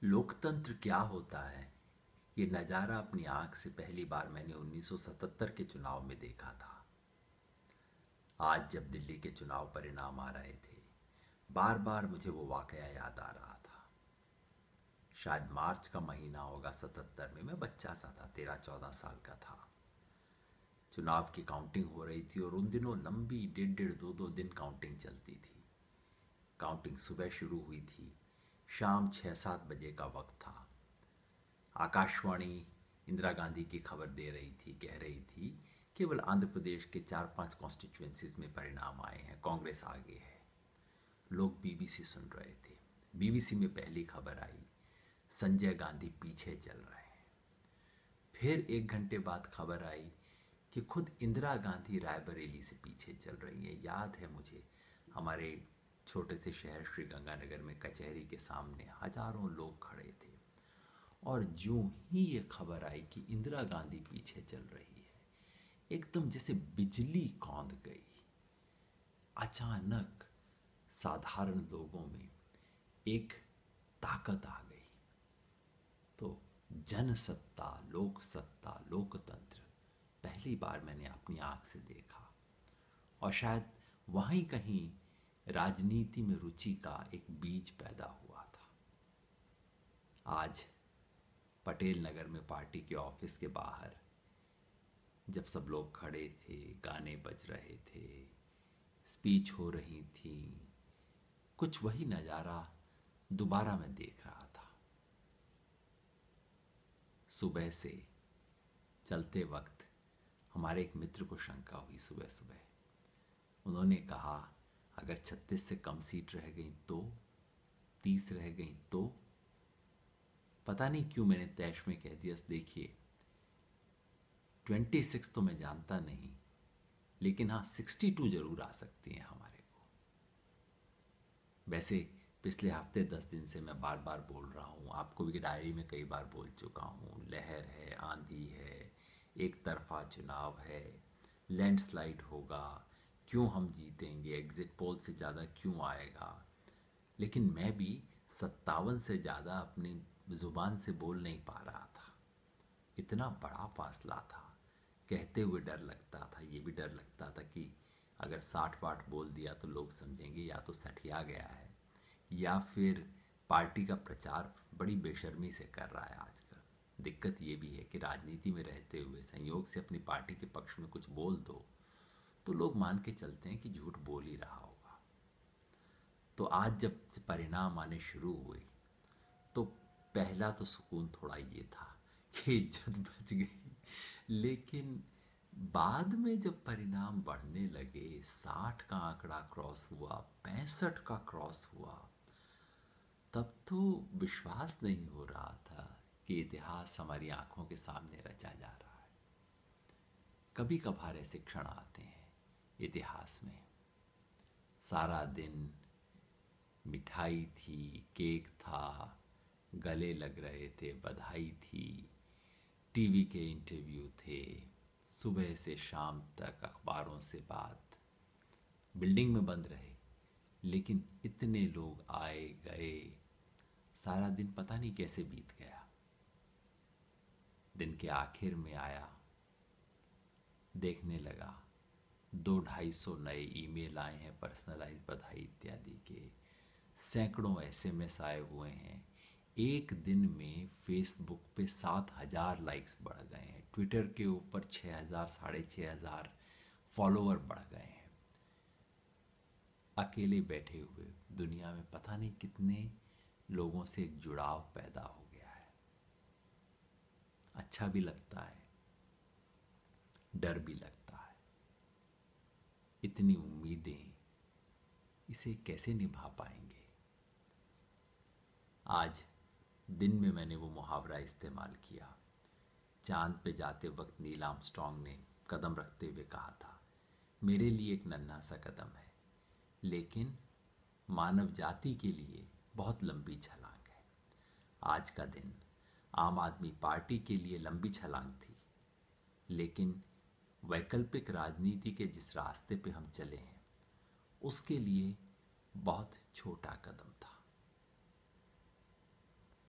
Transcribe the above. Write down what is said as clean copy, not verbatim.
लोकतंत्र क्या होता है, ये नज़ारा अपनी आंख से पहली बार मैंने 1977 के चुनाव में देखा था। आज जब दिल्ली के चुनाव परिणाम आ रहे थे, बार बार मुझे वो वाकया याद आ रहा था। शायद मार्च का महीना होगा 77 में। मैं बच्चा सा था, 13-14 साल का था। चुनाव की काउंटिंग हो रही थी और उन दिनों लंबी 1.5 2-2 दिन काउंटिंग चलती थी। काउंटिंग सुबह शुरू हुई थी, शाम 6-7 बजे का वक्त था। आकाशवाणी इंदिरा गांधी की खबर दे रही थी, कह रही थी केवल आंध्र प्रदेश के 4-5 कॉन्स्टिट्यूएंसीज में परिणाम आए हैं, कांग्रेस आगे है। लोग बीबीसी सुन रहे थे। बीबीसी में पहली खबर आई, संजय गांधी पीछे चल रहे हैं। फिर 1 घंटे बाद खबर आई कि खुद इंदिरा गांधी रायबरेली से पीछे चल रही है। याद है मुझे, हमारे छोटे से शहर श्री गंगानगर में कचहरी के सामने हजारों लोग खड़े थे। और यूं ही ये खबर आई कि इंदिरा गांधी पीछे चल रही है, एकदम जैसे बिजली कौंध गई। अचानक साधारण लोगों में एक ताकत आ गई। तो जनसत्ता, लोक सत्ता, लोकतंत्र पहली बार मैंने अपनी आंख से देखा। और शायद वहीं कहीं राजनीति में रुचि का एक बीज पैदा हुआ था। आज पटेल नगर में पार्टी के ऑफिस के बाहर जब सब लोग खड़े थे, गाने बज रहे थे, स्पीच हो रही थी, कुछ वही नज़ारा दोबारा मैं देख रहा था। सुबह से चलते वक्त हमारे एक मित्र को शंका हुई सुबह सुबह। उन्होंने कहा, अगर 36 से कम सीट रह गई तो, 30 रह गई तो। पता नहीं क्यों मैंने तैश में कह दिया, देखिए 26 तो मैं जानता नहीं, लेकिन हाँ 62 जरूर आ सकती हैं हमारे को। वैसे पिछले हफ्ते 10 दिन से मैं बार बार बोल रहा हूँ, आपको भी डायरी में कई बार बोल चुका हूँ, लहर है, आंधी है, एक तरफा चुनाव है, लैंडस्लाइड होगा, क्यों हम जीतेंगे, एग्जिट पोल से ज़्यादा क्यों आएगा। लेकिन मैं भी 57 से ज़्यादा अपनी ज़ुबान से बोल नहीं पा रहा था। इतना बड़ा फासला था। कहते हुए डर लगता था, ये भी डर लगता था कि अगर 60-60 बोल दिया तो लोग समझेंगे या तो सठिया गया है, या फिर पार्टी का प्रचार बड़ी बेशर्मी से कर रहा है आजकल। दिक्कत ये भी है कि राजनीति में रहते हुए संयोग से अपनी पार्टी के पक्ष में कुछ बोल दो तो लोग मान के चलते हैं कि झूठ बोल ही रहा होगा। तो आज जब परिणाम आने शुरू हुए तो पहला तो सुकून थोड़ा ये था कि इज्जत बच गई। लेकिन बाद में जब परिणाम बढ़ने लगे, 60 का आंकड़ा क्रॉस हुआ, 65 का क्रॉस हुआ, तब तो विश्वास नहीं हो रहा था कि इतिहास हमारी आंखों के सामने रचा जा रहा है। कभी कभार ऐसे क्षण आते हैं इतिहास में। सारा दिन मिठाई थी, केक था, गले लग रहे थे, बधाई थी, टीवी के इंटरव्यू थे, सुबह से शाम तक अखबारों से बात, बिल्डिंग में बंद रहे, लेकिन इतने लोग आए गए, सारा दिन पता नहीं कैसे बीत गया। दिन के आखिर में आया, देखने लगा 200-250 नए ईमेल आए हैं, पर्सनलाइज बधाई इत्यादि के। सैकड़ों एसएमएस आए हुए हैं। एक दिन में फेसबुक पे 7,000 लाइक्स बढ़ गए हैं, ट्विटर के ऊपर 6,000 6,500 फॉलोअर बढ़ गए हैं। अकेले बैठे हुए दुनिया में पता नहीं कितने लोगों से एक जुड़ाव पैदा हो गया है। अच्छा भी लगता है, डर भी लगता है। इतनी उम्मीदें, इसे कैसे निभा पाएंगे। आज दिन में मैंने वो मुहावरा इस्तेमाल किया। चांद पे जाते वक्त नील आर्मस्ट्रॉन्ग ने कदम रखते हुए कहा था, मेरे लिए एक नन्हा सा कदम है, लेकिन मानव जाति के लिए बहुत लंबी छलांग है। आज का दिन आम आदमी पार्टी के लिए लंबी छलांग थी, लेकिन वैकल्पिक राजनीति के जिस रास्ते पे हम चले हैं उसके लिए बहुत छोटा कदम था।